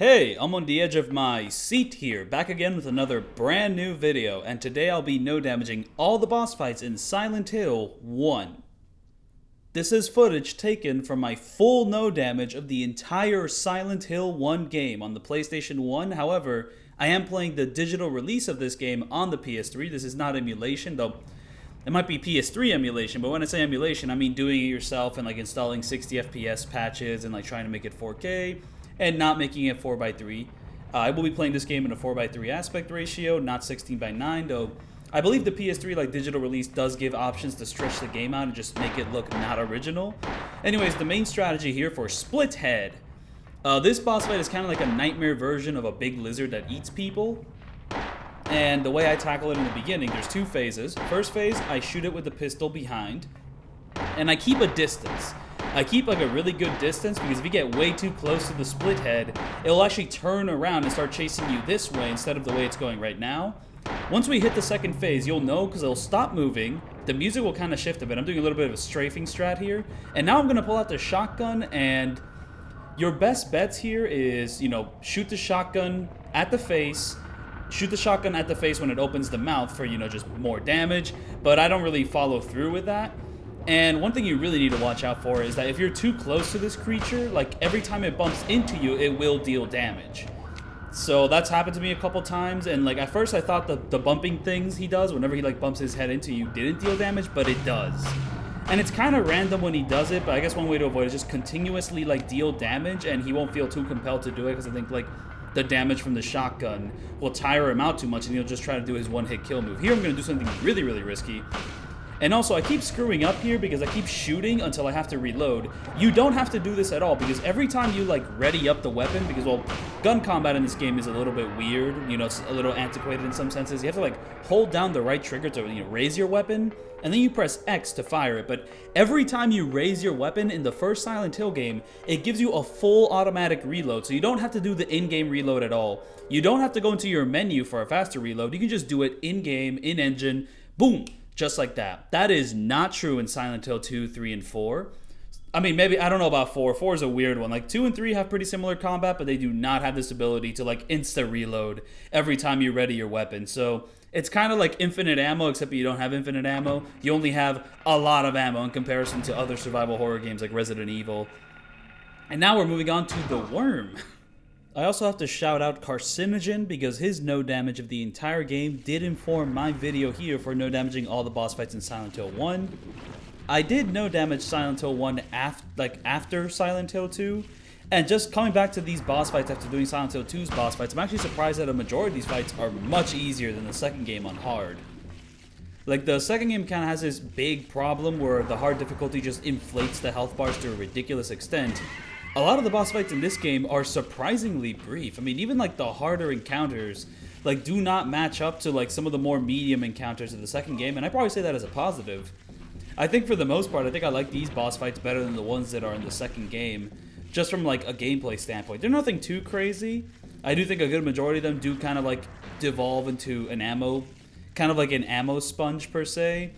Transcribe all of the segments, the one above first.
Hey, I'm on the edge of my seat here, back again with another brand new video, and today I'll be no-damaging all the boss fights in Silent Hill 1. This is footage taken from my full no-damage of the entire Silent Hill 1 game on the PlayStation 1, however, I am playing the digital release of this game on the PS3. This is not emulation, though it might be PS3 emulation, but when I say emulation, I mean doing it yourself and like installing 60 FPS patches and like trying to make it 4K. And not making it 4:3. I will be playing this game in a 4:3 aspect ratio, not 16:9, though I believe the PS3 like digital release does give options to stretch the game out and just make it look not original. Anyways, the main strategy here for Split Head. This boss fight is kind of like a nightmare version of a big lizard that eats people. And the way I tackle it in the beginning, there's two phases. First phase, I shoot it with the pistol behind, and I keep a distance. I keep like a really good distance because if you get way too close to the split head, it'll actually turn around and start chasing you this way instead of the way it's going right now. Once we hit the second phase, you'll know because it'll stop moving. The music will kind of shift a bit. I'm doing a little bit of a strafing strat here. And now I'm going to pull out the shotgun, and your best bets here is, shoot the shotgun at the face. Shoot the shotgun at the face when it opens the mouth for, just more damage. But I don't really follow through with that. And one thing you really need to watch out for is that if you're too close to this creature, like every time it bumps into you, it will deal damage. So that's happened to me a couple times, and like at first I thought the bumping things he does whenever he like bumps his head into you didn't deal damage, but it does. And it's kind of random when he does it, but I guess one way to avoid it is just continuously like deal damage, and he won't feel too compelled to do it because I think like the damage from the shotgun will tire him out too much and he'll just try to do his one-hit kill move. Here I'm going to do something really, really risky. And also, I keep screwing up here because I keep shooting until I have to reload. You don't have to do this at all because every time you, like, ready up the weapon, because, well, gun combat in this game is a little bit weird. It's a little antiquated in some senses. You have to, like, hold down the right trigger to, raise your weapon, and then you press X to fire it. But every time you raise your weapon in the first Silent Hill game, it gives you a full automatic reload, so you don't have to do the in-game reload at all. You don't have to go into your menu for a faster reload. You can just do it in-game, in-engine, boom. Just like that. That is not true in Silent Hill 2, 3, and 4. I mean, maybe, I don't know about 4. 4 is a weird one. Like, 2 and 3 have pretty similar combat, but they do not have this ability to, like, insta-reload every time you ready your weapon. So, it's kind of like infinite ammo, except you don't have infinite ammo. You only have a lot of ammo in comparison to other survival horror games like Resident Evil. And now we're moving on to the Worm. I also have to shout out Carcinogen because his no damage of the entire game did inform my video here for no damaging all the boss fights in Silent Hill 1. I did no damage Silent Hill 1 after Silent Hill 2, and just coming back to these boss fights after doing Silent Hill 2's boss fights, I'm actually surprised that a majority of these fights are much easier than the second game on hard. Like, the second game kind of has this big problem where the hard difficulty just inflates the health bars to a ridiculous extent. A lot of the boss fights in this game are surprisingly brief. I mean, even like the harder encounters, like, do not match up to like some of the more medium encounters of the second game, and I probably say that as a positive. I think for the most part, I think I like these boss fights better than the ones that are in the second game, just from like a gameplay standpoint. They're nothing too crazy. I do think a good majority of them do kind of like devolve into an ammo, kind of like an ammo sponge per se.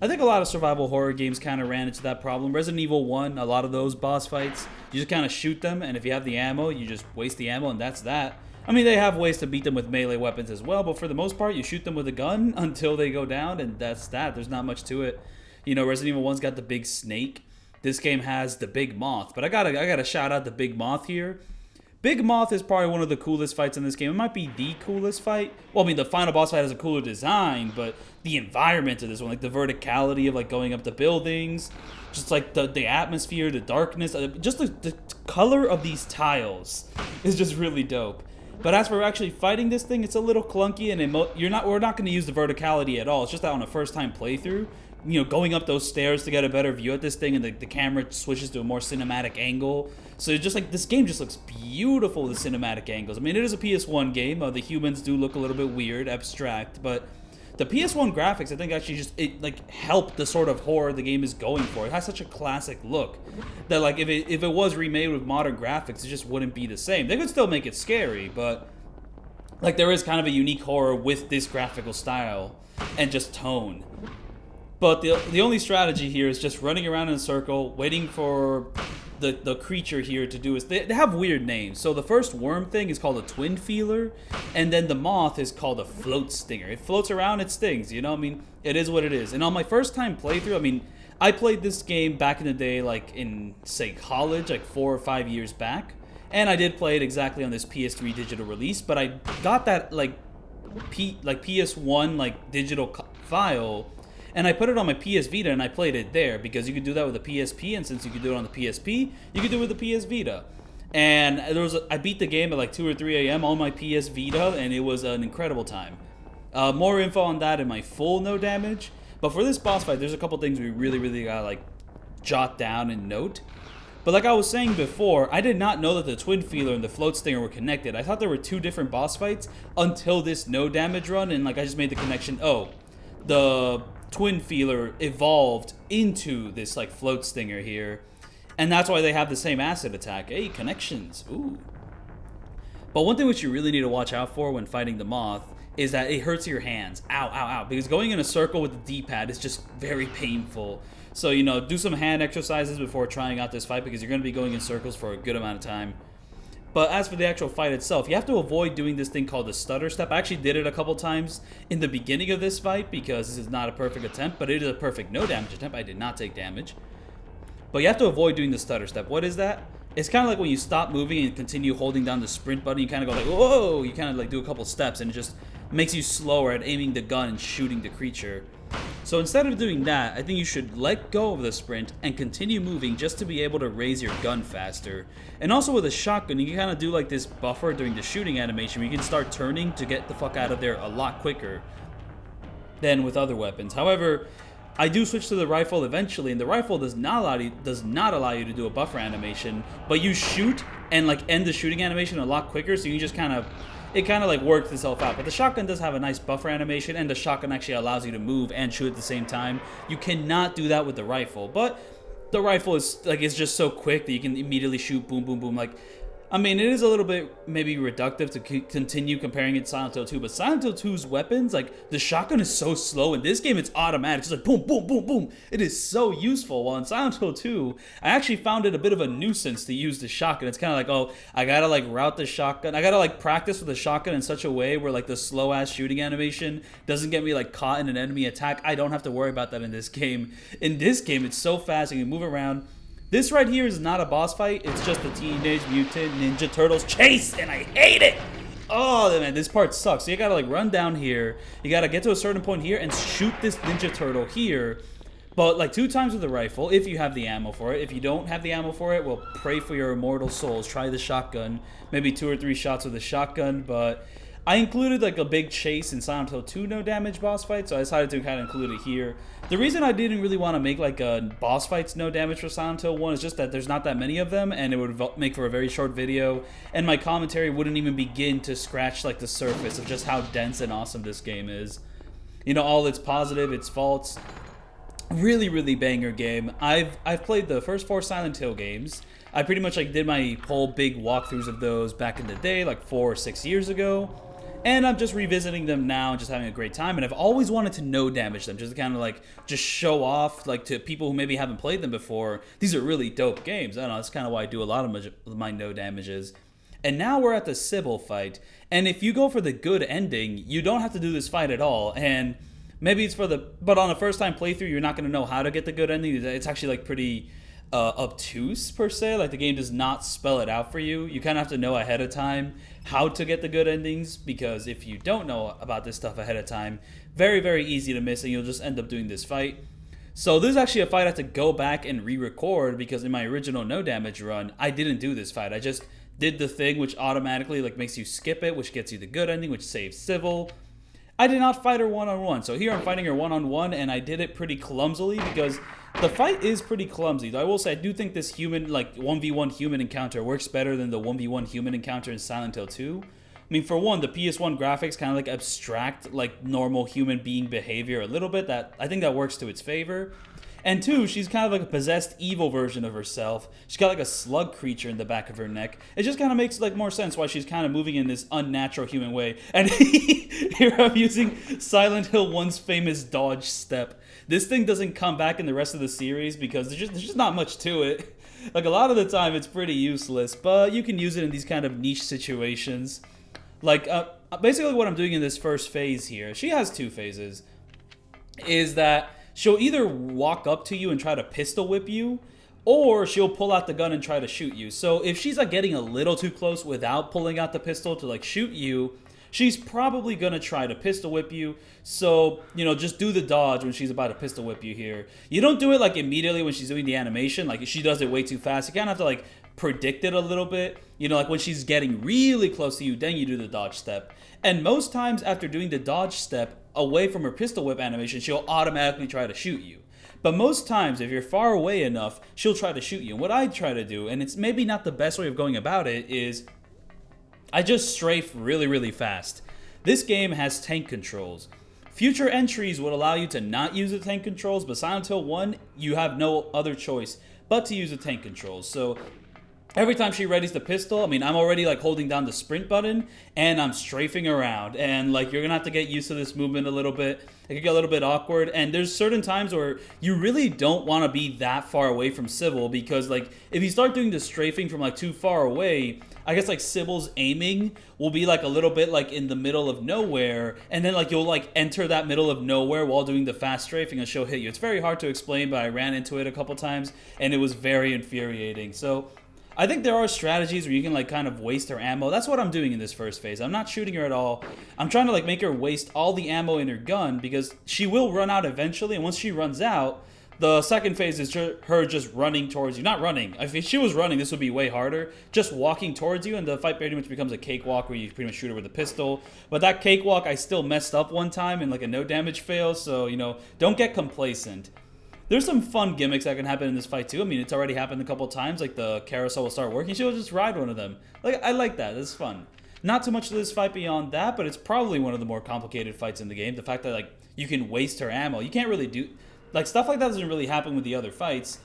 I think a lot of survival horror games kind of ran into that problem. Resident Evil 1, a lot of those boss fights, you just kind of shoot them, and if you have the ammo, you just waste the ammo, and that's that. I mean, they have ways to beat them with melee weapons as well, but for the most part, you shoot them with a gun until they go down, and that's that. There's not much to it. Resident Evil 1's got the big snake. This game has the big moth, but I gotta shout out the big moth here. Big Moth is probably one of the coolest fights in this game. It might be the coolest fight. Well, I mean, the final boss fight has a cooler design, but the environment of this one, like the verticality of like going up the buildings, just like the atmosphere, the darkness, just the color of these tiles is just really dope. But as for actually fighting this thing, it's a little clunky, and we're not going to use the verticality at all. It's just that on a first-time playthrough, going up those stairs to get a better view at this thing, and the camera switches to a more cinematic angle. So just like this game just looks beautiful with the cinematic angles. I mean, it is a PS1 game. The humans do look a little bit weird, abstract, but the PS1 graphics, I think, actually just helped the sort of horror the game is going for. It has such a classic look that like if it was remade with modern graphics, it just wouldn't be the same. They could still make it scary, but like there is kind of a unique horror with this graphical style and just tone. But the only strategy here is just running around in a circle, waiting for the creature here to do is they have weird names. So the first worm thing is called a Twinfeeler, and then the moth is called a Floatstinger. It floats around, it stings, you know? I mean, it is what it is. And on my first time playthrough, I mean, I played this game back in the day, like in, say, college, like 4 or 5 years back. And I did play it exactly on this PS3 digital release, but I got that, like, PS1, like, digital file, and I put it on my PS Vita, and I played it there, because you could do that with the PSP, and since you could do it on the PSP, you could do it with the PS Vita. And I beat the game at like 2 or 3 a.m. on my PS Vita, and it was an incredible time. More info on that in my full no damage. But for this boss fight, there's a couple things we really gotta like jot down and note. But like I was saying before, I did not know that the Twinfeeler and the Floatstinger were connected. I thought there were 2 different boss fights until this no damage run, and like I just made the connection. Oh, the Twinfeeler evolved into this like Floatstinger here, and that's why they have the same acid attack. Hey, connections. Ooh. But one thing which you really need to watch out for when fighting the moth is that it hurts your hands. Ow, ow, ow. Because going in a circle with the D-pad is just very painful. So, you know, do some hand exercises before trying out this fight, because you're going to be going in circles for a good amount of time. But as for the actual fight itself, you have to avoid doing this thing called the stutter step. I actually did it a couple times in the beginning of this fight, because this is not a perfect attempt, but it is a perfect no damage attempt. I did not take damage. But you have to avoid doing the stutter step. What is that? It's kind of like when you stop moving and continue holding down the sprint button, you kind of go like, whoa! You kind of like do a couple steps, and it just makes you slower at aiming the gun and shooting the creature. So instead of doing that, I think you should let go of the sprint and continue moving just to be able to raise your gun faster. And also with a shotgun, you can kind of do like this buffer during the shooting animation where you can start turning to get the fuck out of there a lot quicker than with other weapons. However, I do switch to the rifle eventually, and the rifle does not allow you to do a buffer animation, but you shoot and like end the shooting animation a lot quicker, so you just it kind of like works itself out. But the shotgun does have a nice buffer animation, and the shotgun actually allows you to move and shoot at the same time. You cannot do that with the rifle, but the rifle is like, it's just so quick that you can immediately shoot, boom, boom, boom. Like, I mean, it is a little bit maybe reductive to continue comparing it to Silent Hill 2, but Silent Hill 2's weapons, like, the shotgun is so slow. In this game, it's automatic. It's like boom, boom, boom, boom. It is so useful. While in Silent Hill 2, I actually found it a bit of a nuisance to use the shotgun. It's kind of like, oh, I gotta, like, route the shotgun. I gotta, like, practice with the shotgun in such a way where, like, the slow-ass shooting animation doesn't get me, like, caught in an enemy attack. I don't have to worry about that in this game. In this game, it's so fast. You can move around. This right here is not a boss fight. It's just a Teenage Mutant Ninja Turtles chase, and I hate it! Oh, man, this part sucks. So you gotta, like, run down here. You gotta get to a certain point here and shoot this Ninja Turtle here. But, like, 2 times with the rifle, if you have the ammo for it. If you don't have the ammo for it, well, pray for your immortal souls. Try the shotgun. Maybe 2 or 3 shots with the shotgun, but I included like a big chase in Silent Hill 2 no damage boss fight, so I decided to kind of include it here. The reason I didn't really want to make like a boss fights no damage for Silent Hill 1 is just that there's not that many of them, and it would make for a very short video, and my commentary wouldn't even begin to scratch like the surface of just how dense and awesome this game is. You know, all its positive, its faults. Really banger game. I've played the first 4 Silent Hill games. I pretty much like did my whole big walkthroughs of those back in the day, like 4 or 6 years ago. And I'm just revisiting them now and just having a great time. And I've always wanted to no damage them, just to kind of like just show off like to people who maybe haven't played them before. These are really dope games. I don't know, that's kind of why I do a lot of my no damages. And now we're at the Cybil fight. And if you go for the good ending, you don't have to do this fight at all. And maybe it's but on a first time playthrough, you're not going to know how to get the good ending. It's actually like pretty obtuse per se. Like the game does not spell it out for you. You kind of have to know ahead of time how to get the good endings, because if you don't know about this stuff ahead of time, very easy to miss, and you'll just end up doing this fight. So this is actually a fight I have to go back and re-record, because in my original no damage run, I didn't do this fight. I just did the thing which automatically like makes you skip it, which gets you the good ending, which saves Cybil. I did not fight her one-on-one, so here I'm fighting her one-on-one, and I did it pretty clumsily, because the fight is pretty clumsy. Though I will say, I do think this human, like 1v1 human encounter works better than the 1v1 human encounter in Silent Hill 2. I mean, for one, the PS1 graphics kind of like abstract like normal human being behavior a little bit. I think that works to its favor. And 2, she's kind of like a possessed evil version of herself. She's got like a slug creature in the back of her neck. It just kind of makes like more sense why she's kind of moving in this unnatural human way. And here I'm using Silent Hill 1's famous dodge step. This thing doesn't come back in the rest of the series because there's just not much to it. Like, a lot of the time, it's pretty useless, but you can use it in these kind of niche situations. Like, basically what I'm doing in this first phase here, she has 2 phases, is that she'll either walk up to you and try to pistol whip you, or she'll pull out the gun and try to shoot you. So if she's like getting a little too close without pulling out the pistol to like shoot you, she's probably gonna try to pistol whip you. So, you know, just do the dodge when she's about to pistol whip you here. You don't do it like immediately when she's doing the animation. Like, she does it way too fast. You kind of have to like predict it a little bit. You know, like when she's getting really close to you, then you do the dodge step. And most times after doing the dodge step away from her pistol whip animation, she'll automatically try to shoot you. But most times, if you're far away enough, she'll try to shoot you. And what I try to do, and it's maybe not the best way of going about it, is I just strafe really, really fast. This game has tank controls. Future entries would allow you to not use the tank controls, but Silent Hill 1, you have no other choice but to use the tank controls. So every time she readies the pistol, I mean, I'm already like holding down the sprint button and I'm strafing around. And like, you're gonna have to get used to this movement a little bit. It can get a little bit awkward. And there's certain times where you really don't want to be that far away from Cybil, because like, if you start doing the strafing from like too far away, I guess like Cybil's aiming will be like a little bit like in the middle of nowhere, and then like you'll like enter that middle of nowhere while doing the fast strafing and she'll hit you. It's very hard to explain, but I ran into it a couple times and it was very infuriating. So I think there are strategies where you can like kind of waste her ammo. That's what I'm doing in this first phase. I'm not shooting her at all. I'm trying to like make her waste all the ammo in her gun, because she will run out eventually, and once she runs out, the second phase is her just running towards you. Not running. If she was running, this would be way harder. Just walking towards you, and the fight pretty much becomes a cakewalk where you pretty much shoot her with a pistol. But that cakewalk, I still messed up one time in like a no damage fail, so, you know, don't get complacent. There's some fun gimmicks that can happen in this fight too. I mean, it's already happened a couple times. Like, the carousel will start working. She'll just ride one of them. Like, I like that. It's fun. Not too much to this fight beyond that, but it's probably one of the more complicated fights in the game. The fact that, like, you can waste her ammo. You can't really do... Like, stuff like that doesn't really happen with the other fights.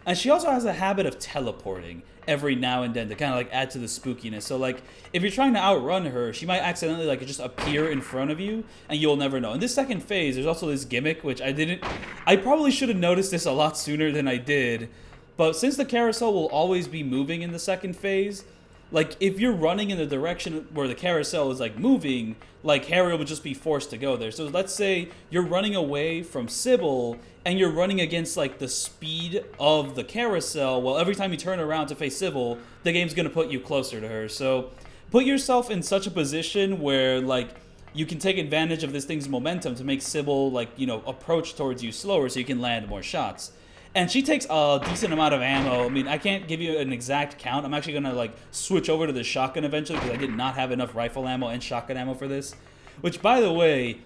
And she also has a habit of teleporting every now and then to kind of, like, add to the spookiness. So, like, if you're trying to outrun her, she might accidentally, like, just appear in front of you, and you'll never know. In this second phase, there's also this gimmick, which I probably should have noticed this a lot sooner than I did. But since the carousel will always be moving in the second phase, like, if you're running in the direction where the carousel is, like, moving, like, Harry will just be forced to go there. So let's say you're running away from Cybil, and you're running against, like, the speed of the carousel. Well, every time you turn around to face Cybil, the game's going to put you closer to her. So put yourself in such a position where, like, you can take advantage of this thing's momentum to make Cybil, like, you know, approach towards you slower so you can land more shots. And she takes a decent amount of ammo. I mean, I can't give you an exact count. I'm actually going to, like, switch over to the shotgun eventually, because I did not have enough rifle ammo and shotgun ammo for this. Which, by the way,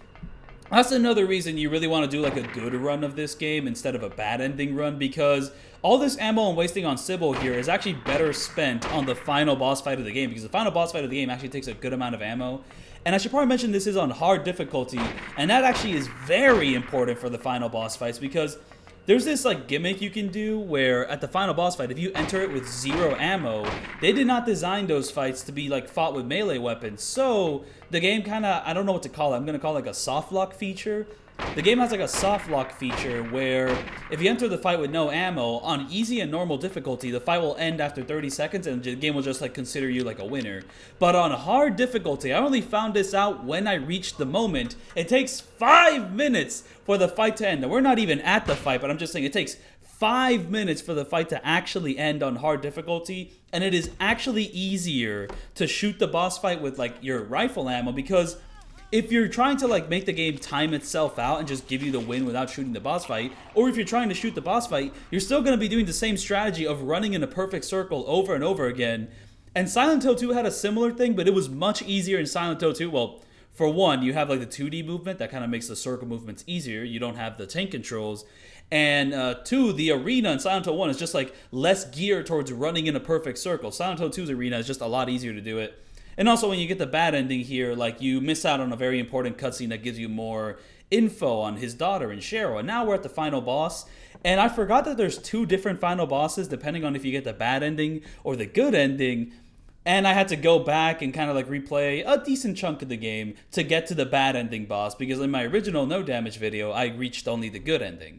that's another reason you really want to do, like, a good run of this game instead of a bad ending run, because all this ammo I'm wasting on Cybil here is actually better spent on the final boss fight of the game, because the final boss fight of the game actually takes a good amount of ammo. And I should probably mention this is on hard difficulty, and that actually is very important for the final boss fights, because there's this, like, gimmick you can do where at the final boss fight, if you enter it with 0 ammo, they did not design those fights to be, like, fought with melee weapons. So the game kind of, I don't know what to call it. I'm going to call it, like, a soft lock feature. The game has, like, a soft lock feature where if you enter the fight with no ammo, on easy and normal difficulty, the fight will end after 30 seconds and the game will just, like, consider you, like, a winner. But on hard difficulty, I only found this out when I reached the moment. It takes 5 minutes for the fight to end. Now, we're not even at the fight, but I'm just saying it takes 5 minutes for the fight to actually end on hard difficulty, and it is actually easier to shoot the boss fight with, like, your rifle ammo, because if you're trying to, like, make the game time itself out and just give you the win without shooting the boss fight, or if you're trying to shoot the boss fight, you're still going to be doing the same strategy of running in a perfect circle over and over again. And Silent Hill 2 had a similar thing, but it was much easier in Silent Hill 2. Well, for one, you have, like, the 2D movement that kind of makes the circle movements easier. You don't have the tank controls. And 2, the arena in Silent Hill 1 is just, like, less geared towards running in a perfect circle. Silent Hill 2's arena is just a lot easier to do it. And also, when you get the bad ending here, like, you miss out on a very important cutscene that gives you more info on his daughter and Cheryl. And now we're at the final boss. And I forgot that there's 2 different final bosses, depending on if you get the bad ending or the good ending. And I had to go back and kind of, like, replay a decent chunk of the game to get to the bad ending boss, because in my original no damage video, I reached only the good ending.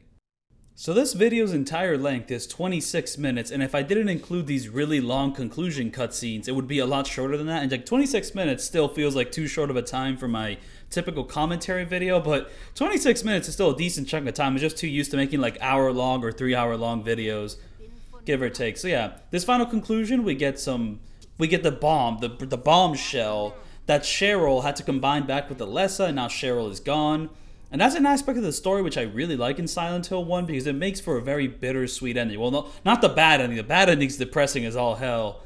So this video's entire length is 26 minutes, and if I didn't include these really long conclusion cutscenes, it would be a lot shorter than that. And like 26 minutes still feels like too short of a time for my typical commentary video, but 26 minutes is still a decent chunk of time. I'm just too used to making like hour-long or 3-hour-long videos, give or take. So yeah, this final conclusion, we get the bomb, the bombshell that Cheryl had to combine back with Alessa, and now Cheryl is gone. And that's an aspect of the story which I really like in Silent Hill 1 because it makes for a very bittersweet ending. Well, no, not the bad ending. The bad ending's depressing as all hell.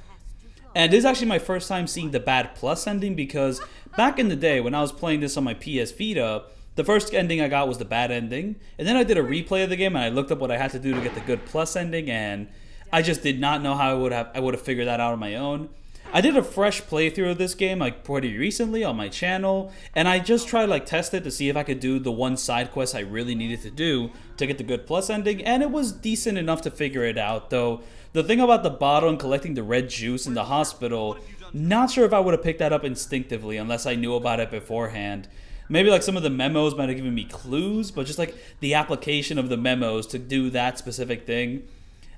And this is actually my first time seeing the bad plus ending because back in the day when I was playing this on my PS Vita, the first ending I got was the bad ending. And then I did a replay of the game and I looked up what I had to do to get the good plus ending, and I just did not know how I would have figured that out on my own. I did a fresh playthrough of this game like pretty recently on my channel, and I just tried like test it to see if I could do the one side quest I really needed to do to get the good plus ending, and it was decent enough to figure it out. Though the thing about the bottle and collecting the red juice in the hospital, not sure if I would have picked that up instinctively unless I knew about it beforehand. Maybe like some of the memos might have given me clues, but just like the application of the memos to do that specific thing,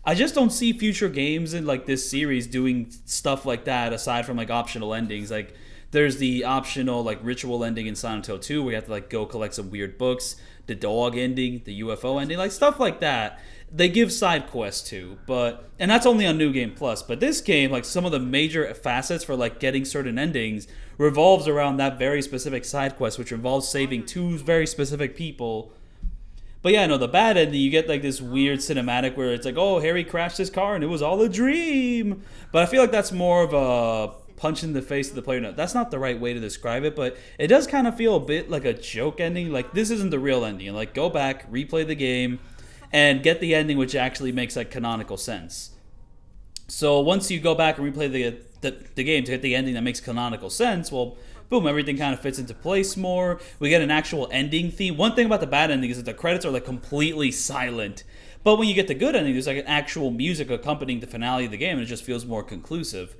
I just don't see future games in like this series doing stuff like that aside from like optional endings. Like there's the optional like ritual ending in Silent Hill 2 where you have to like go collect some weird books, the dog ending, the UFO ending, like stuff like that. They give side quests to, and that's only on New Game Plus. But this game, like some of the major facets for like getting certain endings revolves around that very specific side quest, which involves saving two very specific people. But yeah, no, the bad ending, you get like this weird cinematic where it's like, oh, Harry crashed his car and it was all a dream. But I feel like that's more of a punch in the face to the player. No, that's not the right way to describe it, but it does kind of feel a bit like a joke ending. Like this isn't the real ending. Like go back, replay the game, and get the ending which actually makes like canonical sense. So once you go back and replay the game to get the ending that makes canonical sense, well, boom, everything kind of fits into place more. We get an actual ending theme. One thing about the bad ending is that the credits are like completely silent. But when you get the good ending, there's like an actual music accompanying the finale of the game, and it just feels more conclusive.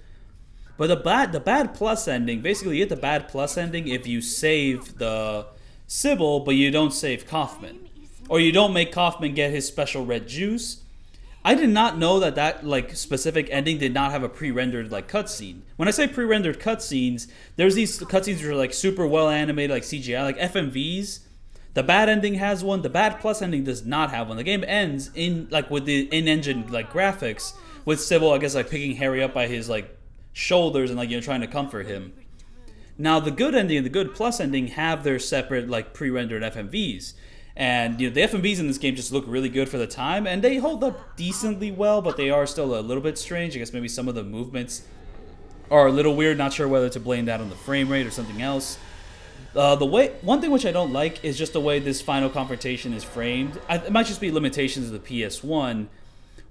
But the bad plus ending, basically you get the bad plus ending if you save the Cybil, but you don't save Kaufman. Or you don't make Kaufman get his special red juice. I did not know that like specific ending did not have a pre-rendered like cutscene. When I say pre-rendered cutscenes, there's these cutscenes that are like super well animated, like CGI, like FMVs. The bad ending has one. The bad plus ending does not have one. The game ends in like with the in-engine like graphics with Cybil, I guess, like picking Harry up by his like shoulders and like trying to comfort him. Now the good ending and the good plus ending have their separate like pre-rendered FMVs. And the FMVs in this game just look really good for the time, and they hold up decently well, but they are still a little bit strange. I guess maybe some of the movements are a little weird. Not sure whether to blame that on the frame rate or something else. One thing which I don't like is just the way this final confrontation is framed. It might just be limitations of the PS1,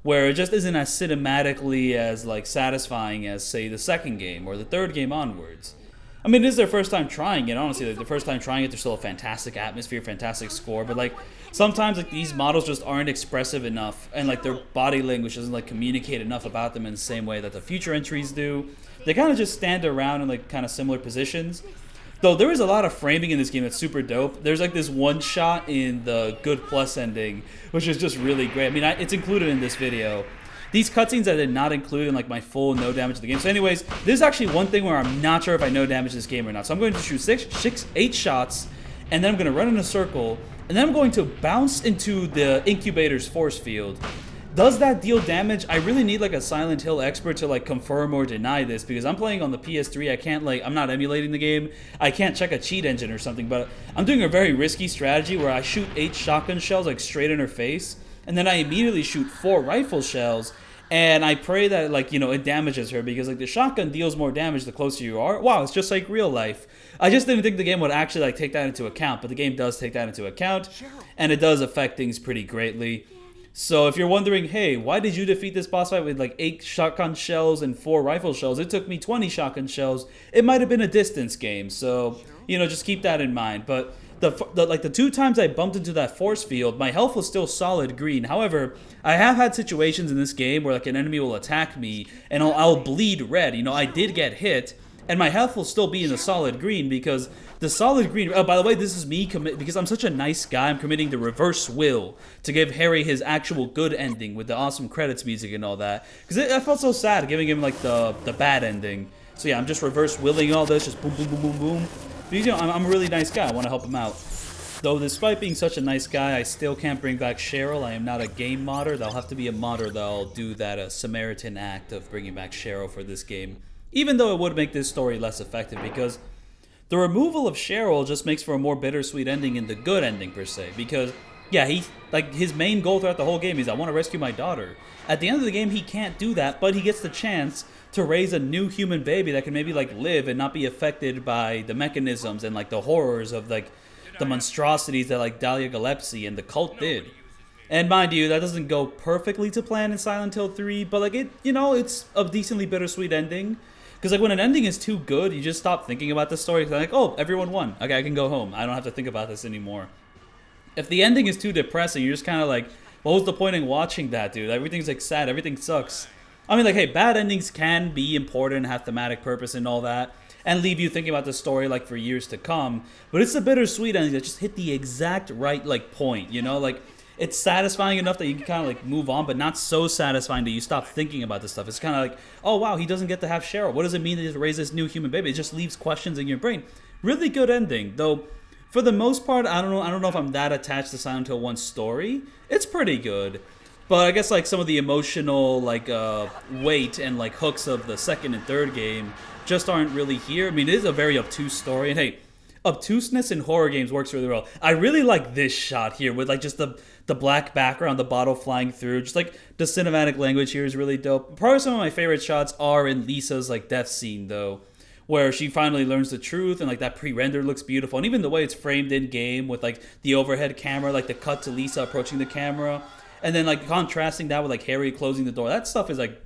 where it just isn't as cinematically as like satisfying as say the second game or the third game onwards. I mean, it is their first time trying it, honestly. Like, the first time trying it, there's still a fantastic atmosphere, fantastic score, but like sometimes like these models just aren't expressive enough, and like their body language doesn't like communicate enough about them in the same way that the future entries do. They kind of just stand around in like kind of similar positions. Though there is a lot of framing in this game that's super dope. There's like this one shot in the good plus ending, which is just really great. I mean, it's included in this video. These cutscenes I did not include in like my full no damage of the game. So anyways, this is actually one thing where I'm not sure if I no damage this game or not. So I'm going to shoot 8 shots, and then I'm going to run in a circle, and then I'm going to bounce into the Incubator's force field. Does that deal damage? I really need like a Silent Hill expert to like confirm or deny this because I'm playing on the PS3. I can't I'm not emulating the game. I can't check a cheat engine or something, but I'm doing a very risky strategy where I shoot 8 shotgun shells like straight in her face, and then I immediately shoot 4 rifle shells. And I pray that, like, it damages her because, like, the shotgun deals more damage the closer you are. Wow, it's just like real life. I just didn't think the game would actually, like, take that into account. But the game does take that into account. And it does affect things pretty greatly. So if you're wondering, hey, why did you defeat this boss fight with, like, 8 shotgun shells and 4 rifle shells? It took me 20 shotgun shells. It might have been a distance game. So, just keep that in mind. But the 2 times I bumped into that force field, my health was still solid green. However, I have had situations in this game where like an enemy will attack me and I'll bleed red. I did get hit, and my health will still be in the solid green because the solid green. Oh, by the way, this is me because I'm such a nice guy. I'm committing the reverse will to give Harry his actual good ending with the awesome credits music and all that. Because I felt so sad giving him like the bad ending. So yeah, I'm just reverse willing all this, just boom, boom, boom, boom, boom. But, you know, I'm a really nice guy. I want to help him out. Though despite being such a nice guy, I still can't bring back Cheryl. I am not a game modder. There'll have to be a modder that'll do that Samaritan act of bringing back Cheryl for this game. Even though it would make this story less effective, because the removal of Cheryl just makes for a more bittersweet ending in the good ending, per se. Because, yeah, his main goal throughout the whole game is, I want to rescue my daughter. At the end of the game, he can't do that, but he gets the chance to raise a new human baby that can maybe, like, live and not be affected by the mechanisms and, like, the horrors of, like, the monstrosities that, like, Dahlia Gillespie and the cult did. And mind you, that doesn't go perfectly to plan in Silent Hill 3, but, like, it's a decently bittersweet ending. Because, like, when an ending is too good, you just stop thinking about the story. Like, oh, everyone won. Okay, I can go home. I don't have to think about this anymore. If the ending is too depressing, you're just kind of like, what was the point in watching that, dude? Everything's, like, sad. Everything sucks. I mean, like, hey, bad endings can be important, have thematic purpose and all that, and leave you thinking about the story, like, for years to come. But it's a bittersweet ending that just hit the exact right, like, point, you know? Like, it's satisfying enough that you can kind of, like, move on, but not so satisfying that you stop thinking about this stuff. It's kind of like, oh, wow, he doesn't get to have Cheryl. What does it mean to raise this new human baby? It just leaves questions in your brain. Really good ending, though. For the most part, I don't know if I'm that attached to Silent Hill 1's story. It's pretty good. But I guess, like, some of the emotional, like, weight and, like, hooks of the second and third game just aren't really here. I mean, it is a very obtuse story, and hey, obtuseness in horror games works really well. I really like this shot here with, like, just the black background, the bottle flying through. Just, like, the cinematic language here is really dope. Probably some of my favorite shots are in Lisa's, like, death scene, though, where she finally learns the truth, and, like, that pre-render looks beautiful. And even the way it's framed in-game with, like, the overhead camera, like, the cut to Lisa approaching the camera, and then, like, contrasting that with, like, Harry closing the door. That stuff is, like,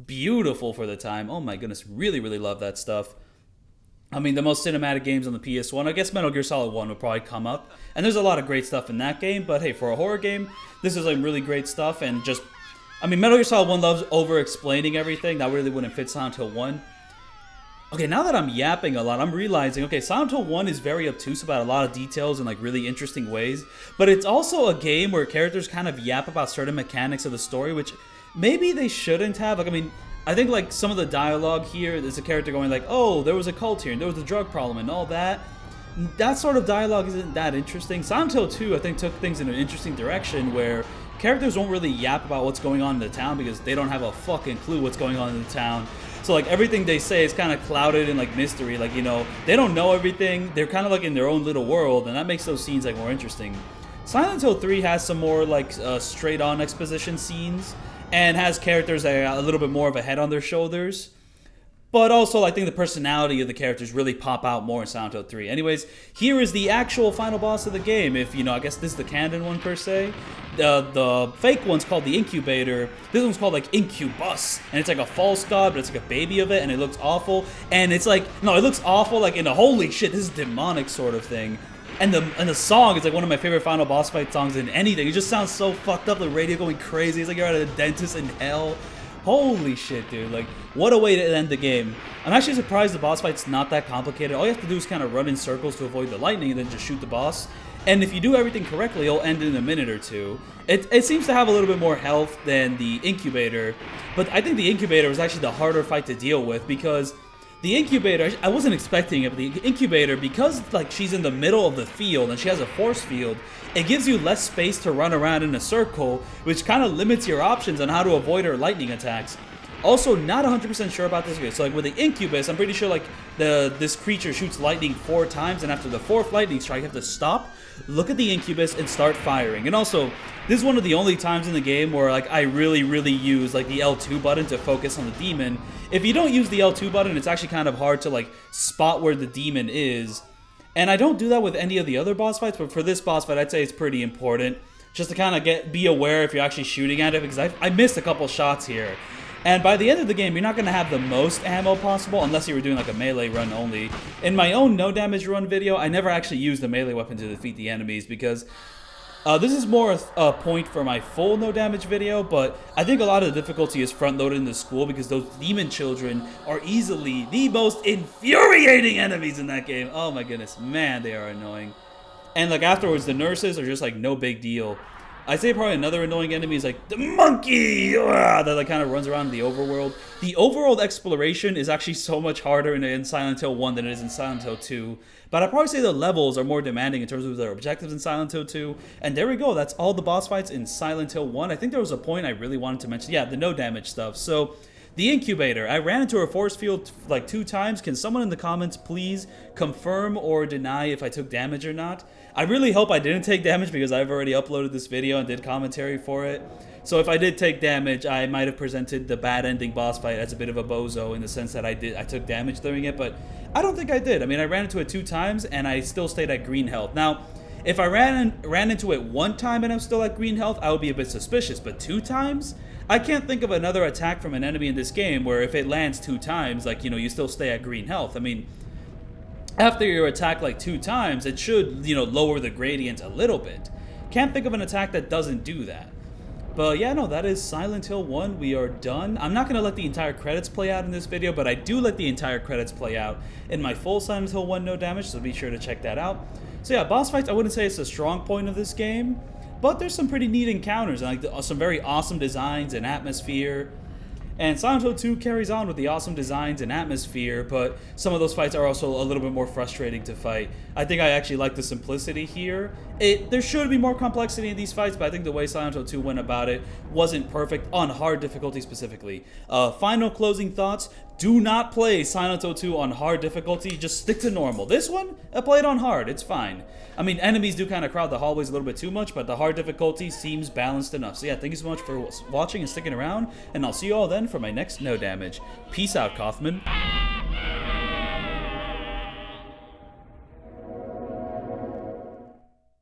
beautiful for the time. Oh my goodness, really, really love that stuff. I mean, the most cinematic games on the PS1, I guess Metal Gear Solid 1 would probably come up. And there's a lot of great stuff in that game, but hey, for a horror game, this is, like, really great stuff. And just, I mean, Metal Gear Solid 1 loves over-explaining everything. That really wouldn't fit Silent Hill 1. Okay, now that I'm yapping a lot, I'm realizing, okay, Silent Hill 1 is very obtuse about a lot of details in, like, really interesting ways. But it's also a game where characters kind of yap about certain mechanics of the story, which maybe they shouldn't have. Like, I mean, I think, like, some of the dialogue here, there's a character going like, oh, there was a cult here, and there was a drug problem, and all that. That sort of dialogue isn't that interesting. Silent Hill 2, I think, took things in an interesting direction where characters won't really yap about what's going on in the town because they don't have a fucking clue what's going on in the town. So, like, everything they say is kind of clouded in, like, mystery. Like, you know, they don't know everything. They're kind of, like, in their own little world, and that makes those scenes, like, more interesting. Silent Hill 3 has some more, like, straight-on exposition scenes, and has characters that are a little bit more of a head on their shoulders. But also, I think the personality of the characters really pop out more in Silent Hill 3. Anyways, here is the actual final boss of the game. If, you know, I guess this is the canon one, per se. The fake one's called the Incubator. This one's called, like, Incubus. And it's like a false god, but it's like a baby of it, and it looks awful. And it's like, no, it looks awful, like, in a holy shit, this is demonic sort of thing. And the song is, like, one of my favorite final boss fight songs in anything. It just sounds so fucked up, the radio going crazy. It's like you're at a dentist in hell. Holy shit, dude. Like, what a way to end the game. I'm actually surprised the boss fight's not that complicated. All you have to do is kind of run in circles to avoid the lightning and then just shoot the boss. And if you do everything correctly, it'll end in a minute or two. It seems to have a little bit more health than the Incubator. But I think the Incubator was actually the harder fight to deal with because the Incubator, I wasn't expecting it, but the Incubator, because, like, she's in the middle of the field and she has a force field, it gives you less space to run around in a circle, which kind of limits your options on how to avoid her lightning attacks. Also, not 100% sure about this video. So, like, with the Incubus, I'm pretty sure, like, this creature shoots lightning 4 times, and after the 4th lightning strike, you have to stop, look at the Incubus, and start firing. And also, this is one of the only times in the game where, like, I really, really use, like, the L2 button to focus on the demon. If you don't use the L2 button, it's actually kind of hard to, like, spot where the demon is. And I don't do that with any of the other boss fights, but for this boss fight, I'd say it's pretty important. Just to kind of be aware if you're actually shooting at it, because I missed a couple shots here. And by the end of the game, you're not going to have the most ammo possible, unless you were doing, like, a melee run only. In my own no damage run video, I never actually used the melee weapon to defeat the enemies, because This is more a point for my full no damage video, but I think a lot of the difficulty is front loaded in the school because those demon children are easily the most infuriating enemies in that game. Oh my goodness, man, they are annoying. And like afterwards, the nurses are just like no big deal. I'd say probably another annoying enemy is like the monkey that like kind of runs around in the overworld. The overworld exploration is actually so much harder in Silent Hill 1 than it is in Silent Hill 2. But I'd probably say the levels are more demanding in terms of their objectives in Silent Hill 2. And there we go, that's all the boss fights in Silent Hill 1. I think there was a point I really wanted to mention. Yeah, the no damage stuff. So the Incubator, I ran into a force field like 2 times. Can someone in the comments please confirm or deny if I took damage or not? I really hope I didn't take damage because I've already uploaded this video and did commentary for it. So if I did take damage, I might have presented the bad ending boss fight as a bit of a bozo in the sense that I took damage during it, but I don't think I did. I mean, I ran into it 2 times and I still stayed at green health. Now, if I ran into it 1 time and I'm still at green health, I would be a bit suspicious, but 2 times? I can't think of another attack from an enemy in this game where if it lands 2 times, like, you know, you still stay at green health. I mean, after your attack like 2 times, it should, you know, lower the gradient a little bit. Can't think of an attack that doesn't do that. But yeah, no, that is Silent Hill 1. We are done. I'm not going to let the entire credits play out in this video, but I do let the entire credits play out in my full Silent Hill 1 no damage, so be sure to check that out. So yeah, boss fights, I wouldn't say it's a strong point of this game, but there's some pretty neat encounters, and like some very awesome designs and atmosphere. And Silent Hill 2 carries on with the awesome designs and atmosphere, but some of those fights are also a little bit more frustrating to fight. I think I actually like the simplicity here. There should be more complexity in these fights, but I think the way Silent Hill 2 went about it wasn't perfect on hard difficulty specifically. Final closing thoughts. Do not play Silent Hill 2 on hard difficulty, just stick to normal. This one, I played on hard, it's fine. I mean, enemies do kind of crowd the hallways a little bit too much, but the hard difficulty seems balanced enough. So yeah, thank you so much for watching and sticking around, and I'll see you all then for my next No Damage. Peace out, Kaufman.